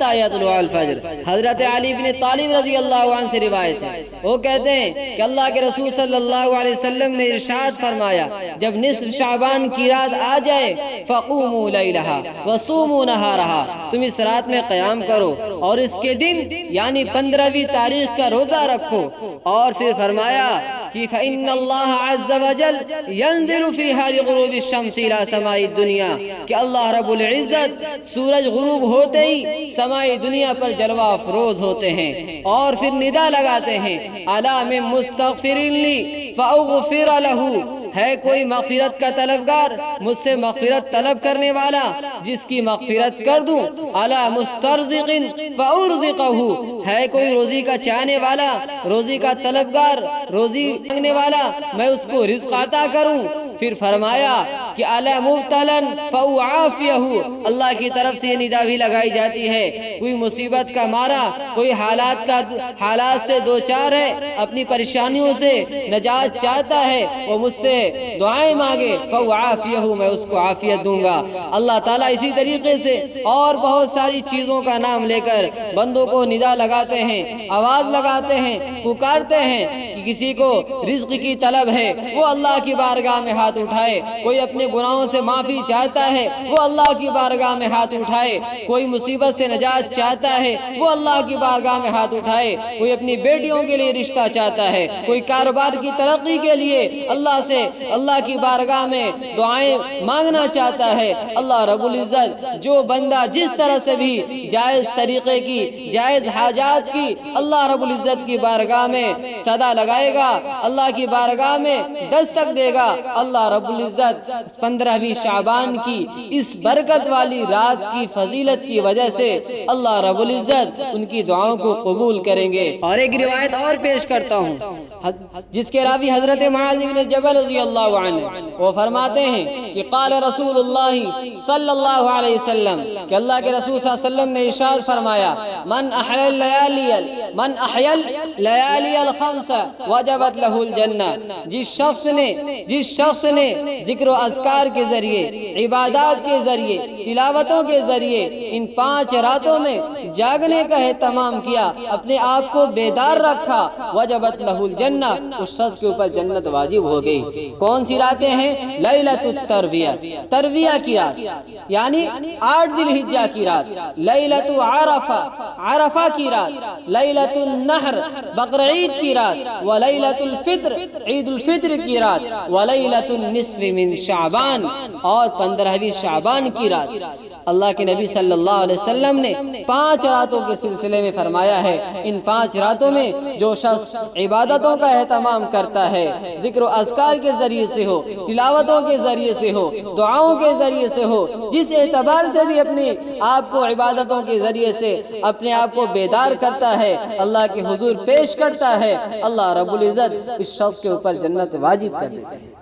حتی یطلع الفجر۔ حضرت علی بن طالب رضی اللہ عنہ سے روایت ہے، وہ کہتے ہیں کہ اللہ کے رسول صلی اللہ علیہ وسلم نے ارشاد فرمایا جب نصف شعبان کی رات آ جائے فقوموا لیلہا وصوموا نہارہا، تم اس رات میں قیام کرو اور اس کے دن یعنی 15ویں تاریخ کا روزہ رکھو۔ اور پھر فرمایا کہ فإن اللہ عز وجل ينزل فيها لغروب الشمس الى سماء الدنیا، کہ اللہ رب العزت سورج غروب ہوتے ہی سماء دنیا پر جلوہ افروز ہوتے ہیں اور پھر ندا لگاتے ہیں الا من مستغفر لی فاغفر لہ، ہے کوئی مغفرت کا طلبگار مجھ سے مغفرت طلب کرنے والا جس کی مغفرت کر دوں، الا مسترزق فارزقہ، ہے کوئی روزی کا چاہنے والا روزی کا طلبگار روزی مانگنے والا میں اس کو رزق عطا کروں۔ پھر فرمایا کہ الا مبتلا فاعافیہ، اللہ کی طرف سے یہ ندا بھی لگائی جاتی ہے کوئی مصیبت کا مارا کوئی حالات سے دوچار ہے اپنی پریشانیوں سے نجات چاہتا ہے وہ مجھ سے دعائیں مانگے فاعافیہ، میں اس کو عافیت دوں گا۔ اللہ تعالیٰ اسی طریقے سے اور بہت ساری چیزوں کا نام لے کر بندوں کو ندا لگاتے ہیں، آواز لگاتے ہیں، پکارتے ہیں کہ کسی کو رزق کی طلب ہے وہ اللہ کی بارگاہ میں ہاتھ اٹھائے، کوئی اپنے گناہوں سے معافی چاہتا ہے وہ اللہ کی بارگاہ میں ہاتھ اٹھائے، کوئی مصیبت سے نجات چاہتا ہے وہ اللہ کی بارگاہ میں ہاتھ اٹھائے، کوئی اپنی بیٹیوں کے لیے رشتہ چاہتا ہے، کوئی کاروبار کی ترقی کے لیے اللہ کی بارگاہ میں دعائیں مانگنا چاہتا ہے۔ اللہ رب العزت جو بندہ جس طرح سے بھی جائز طریقے کی جائز حاجات کی اللہ رب العزت کی بارگاہ میں صدا لگائے گا، اللہ کی بارگاہ میں دستک دے گا، اللہ رب العزت 15ویں شعبان کی اس برکت والی رات کی فضیلت کی وجہ سے اللہ رب العزت ان کی دعاؤں کو قبول کریں گے۔ اور ایک روایت اور پیش کرتا ہوں جس کے راوی حضرت معاذ بن جبل رضی اللہ عنہ، وہ فرماتے ہیں کہ قال رسول اللہ صلی اللہ علیہ وسلم، کہ اللہ کے رسول صلی اللہ علیہ وسلم نے ارشاد فرمایا من احیا اللیالی الخمس وجبت لہ الجنہ، جس شخص نے ذکر و اذکار کے ذریعے عبادات کے ذریعے تلاوتوں کے ذریعے ان 5 راتوں میں جاگنے کا اہتمام کیا اپنے آپ کو بیدار رکھا وجبت لہ الجنہ، اس شخص کے اوپر جنت واجب ہو گئی۔ کون سی راتیں ہیں؟ لیلۃ الترویہ، ترویہ کی رات یعنی 8 ذی الحجہ کی رات، لیلۃ عرفہ، عرفہ کی رات، لیلۃ النحر، بقرعید کی رات، ولیلۃ الفطر، عید الفطر کی رات، ولیلۃ النصف من شعبان، اور 15ویں شعبان کی رات۔ اللہ کے نبی صلی اللہ علیہ وسلم نے 5 راتوں کے سلسلے میں فرمایا ہے ان 5 راتوں میں جو شخص عبادتوں کا اہتمام کرتا ہے، ذکر و اذکار کے ذریعے سے ہو، تلاوتوں کے ذریعے سے ہو، دعاؤں کے ذریعے سے ہو، جس اعتبار سے بھی اپنے آپ کو عبادتوں کے ذریعے سے اپنے آپ کو بیدار کرتا ہے، اللہ کے حضور پیش کرتا ہے، اللہ رب العزت اس شخص کے اوپر جنت واجب کر دیتا ہے۔